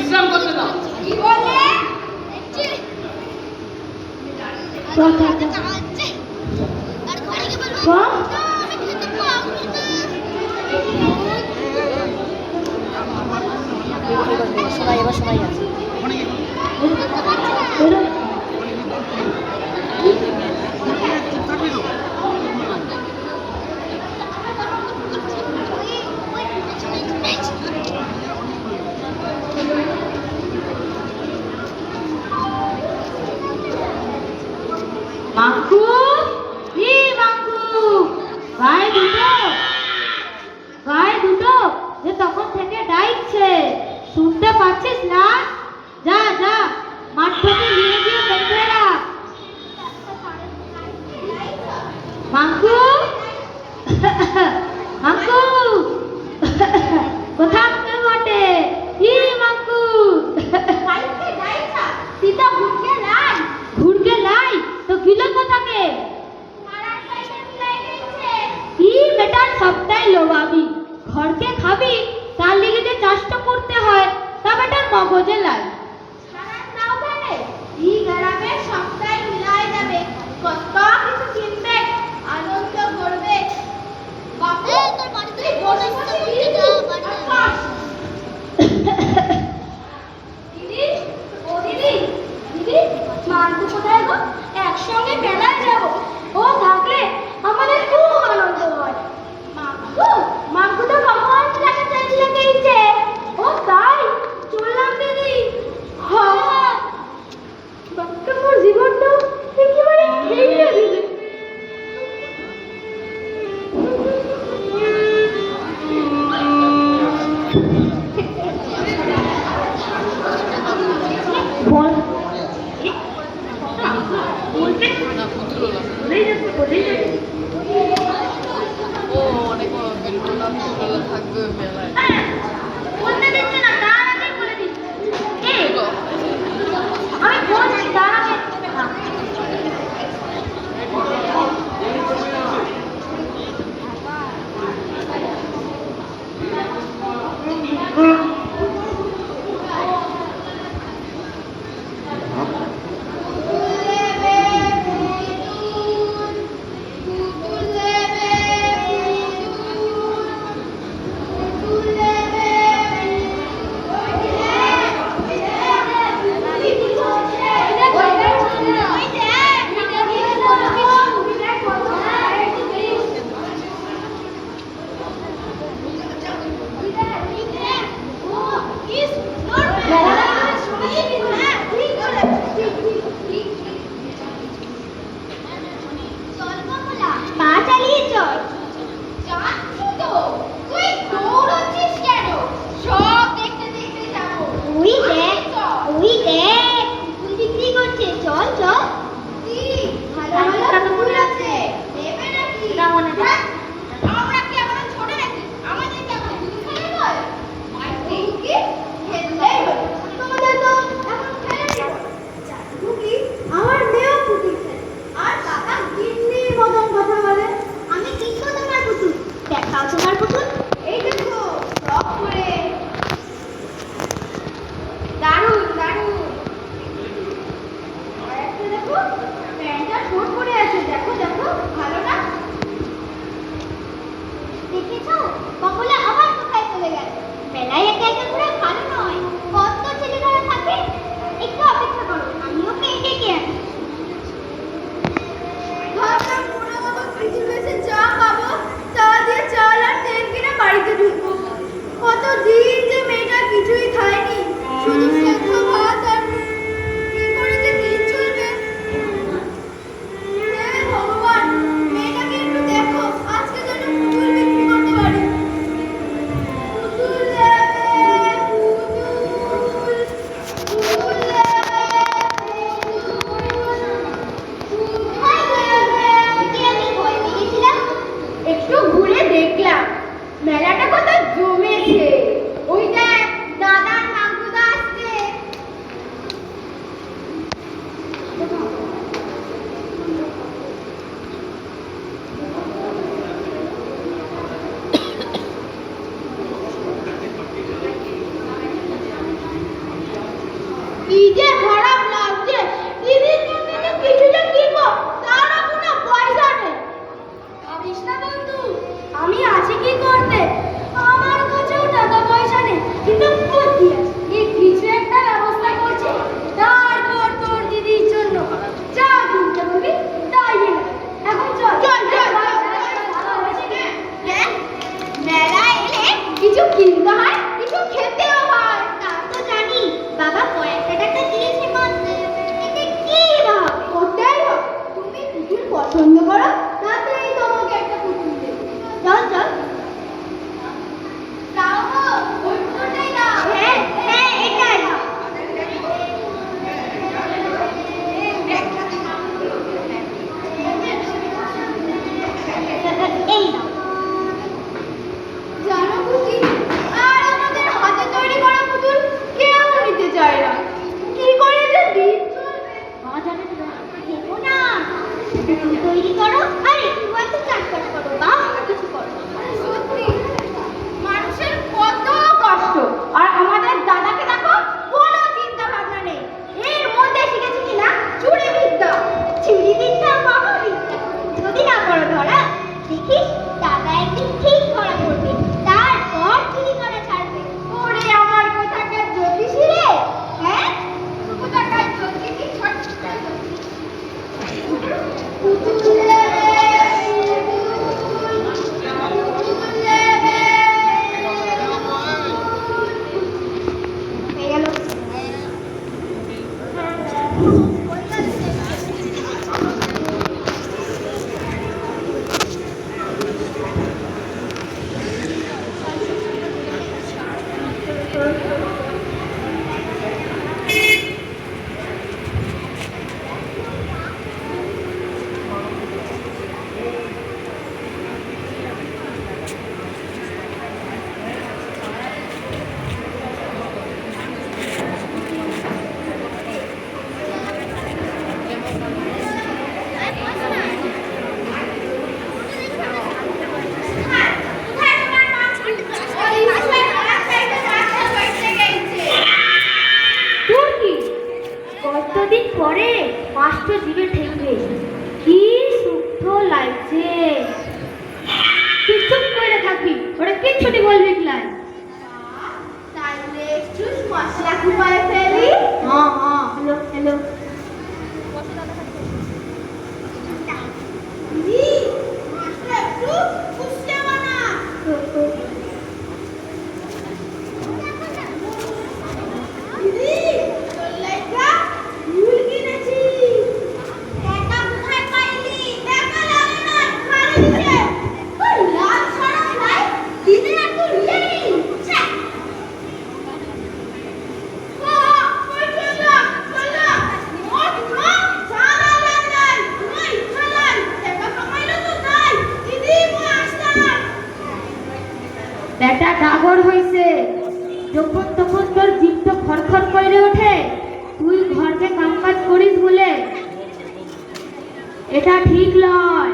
বিশ্রাম করতে দাও। কি বলে? আর ঘরে কি বলবো? আমি খেতে পাবো না। শোনাই এবার শোনাই আছে। মাঙ্কু, ই মাঙ্কু, ভাই দুটো যে তখন থেকে ডাকছে, শুনতে পাচ্ছিস না? যা যা মাঠ থেকে নিয়ে গিয়ে বেঁধে রাখ। মাঙ্কু, মাঙ্কু, কোথাও তুই বটে? ই মাঙ্কু, সীতা ঘুরকে লাই ঘুরকে লাই তো গিলো কোথাকে? মারার পয়সা মিলাই গেছে। কি বেটার সবটাই লোভাবি, ঘরকে খাবি তার লিগে যে চাষটা করতে হয় তা বেটার মগজে লাই। মারার পছন্দ করো তাতেই তোমাকে একটা পুতুল দেব। চল চল। দাও গো, ওই পুতুলটাই দাও। হ্যাঁ হ্যাঁ এটাই। এই নাও। জানো খুশি, আর আমাদের হাতে তৈরি করা পুতুল কেউ নিতে চায় না। কি করে যে দিন চলবে? মা জানে না। দেখো না, পুতুল তৈরি করো আর একটু একটু চাষবাস করো বা কিছু করো। সত্যি মানুষের কত কষ্ট। আর আমাদের দাদাকে দেখো, কোনো চিন্তা ভাবনা নেই। এর মধ্যে শিখেছে কিনা চুরি বিদ্যা। চুরি বিদ্যা, মহাবিদ্যা। যদি না করো ধরা, দেখিস দাদা একদিন ঠিক ধরা পড়বে, তারপর চুরি করা ছাড়বে। ওরে আমার কোথাকার জ্যোতিষী রে, হ্যাঁ কোথাকার জ্যোতিষী, পুতুল নেবে, পুতুল নেবে। হয়ে গেল। তোর কি? কতদিন পরে মাছটা জিভে ঠেকবে, কি শুদ্ধ লাগছে। তুই চুপ করে থাকবি, ওরা কিচ্ছুটি বলবি না। তাহলে একটু মশলা কুপায় ফেলি। হ্যাঁ হ্যাঁ, হ্যালো হ্যালো। দিদি, মশলা একটু কুচিয়ে বানা। দিদি, তোর লাইগা ফুল কিনেছি। টাকা কোথায় পাইলি? টাকা লাগে না, ঘরে দিছে। ওই লাল সরম নাই, দিদি না তুই নেই। ছ্যা। ওই চলা, চলা। মোট মোট জানা নাই। ওই চলাই, টাকা কামাইলো তো তাই। দিদি মো আসতাম। বেটা ডাগর হইছে, যখন তখন তোর জিভটা খড়খড় করে ওঠে। তুই ঘরকে কামকাজ করিস বলে এটা ঠিক নয়।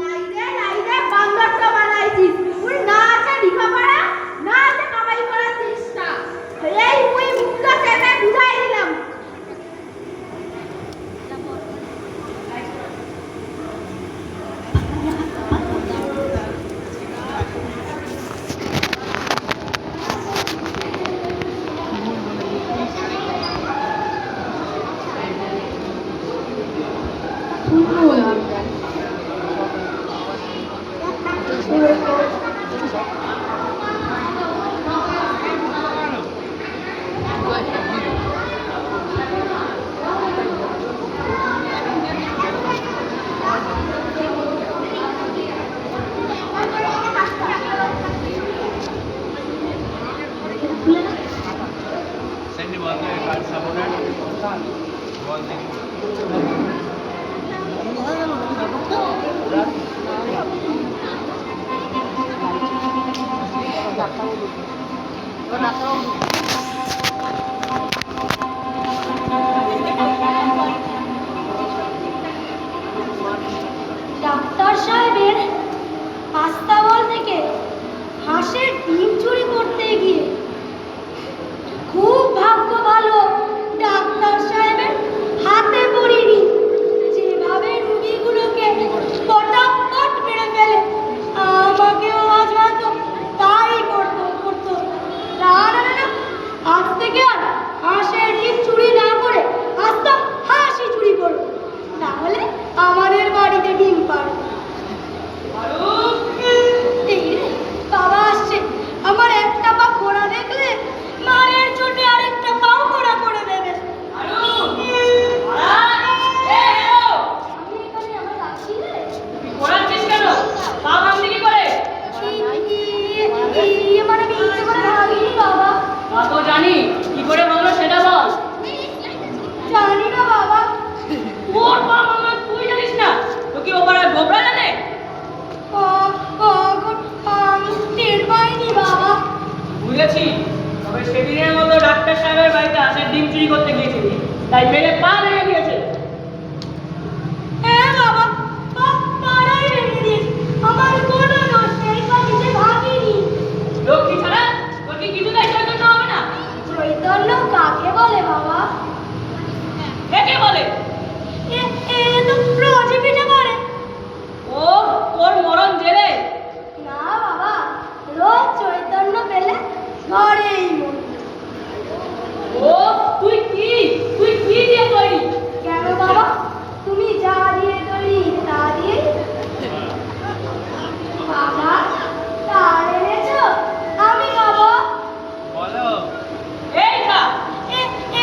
লাইদে লাইদে বান্দরটা বানাইছিস। ওই না আছে লেখাপড়া, না আছে কামাই করার চেষ্টা। এই ওই মুখটা চেপে বুঝাই দিলাম। Send him out there, card sabotage. Ball thing. তা তো জানি, কি করে ভাঙলো সেটা বল। জানি না বাবা। তোর মা মামা তুই জানিস না? তো কি ও পাড়ার গোবরা জানে? আমি টের পাইনি বাবা। বুঝেছি, তবে সেদিনের মতো ডাক্তার সাহেবের বাড়িতে আসার ডিম চুরি করতে গিয়েছিলি, তাই মেরে পা ভেঙে দিয়েছে। হ্যাঁ বাবা, পাড়াই ভেঙে দিয়েছে। আমার কোনো দোষ নেই, কাজে ভাগিনি। লক্ষ্মী ছাড়া তোর কি কিছুতেই চৈতন্য হবে না? চৈতন্য কাকে বলে বাবা? একে বলে? এ তো রোজই পিঠে করে। ও তোর মরণ জেলে। না বাবা, রোজ চৈতন্য পেলে ঘরেই মন। ও তুই কি দিয়ে তৈরি? কেন বাবা, তুমি যা দিয়ে তৈরি তা দিয়ে? বাবা, তার এনেছো, আমি খাবো। বলো এই খা।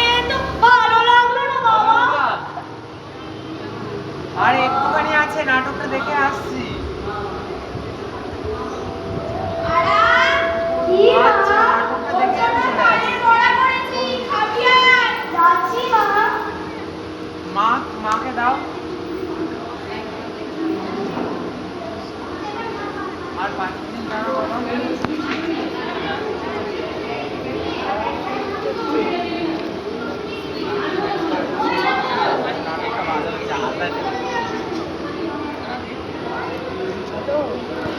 এ তো ভালো লাগলো না বাবা। আর একটুখানি আছে, নাটকটা দেখে আসছি। কি আচ্ছা, মা, নাটকটা দেখে আমি চলে আসছি। পড়া করেছি, খাবি আয়। যাচ্ছি মা। মাকে দাও। আর 5 দিন দাঁড়াও বাবা।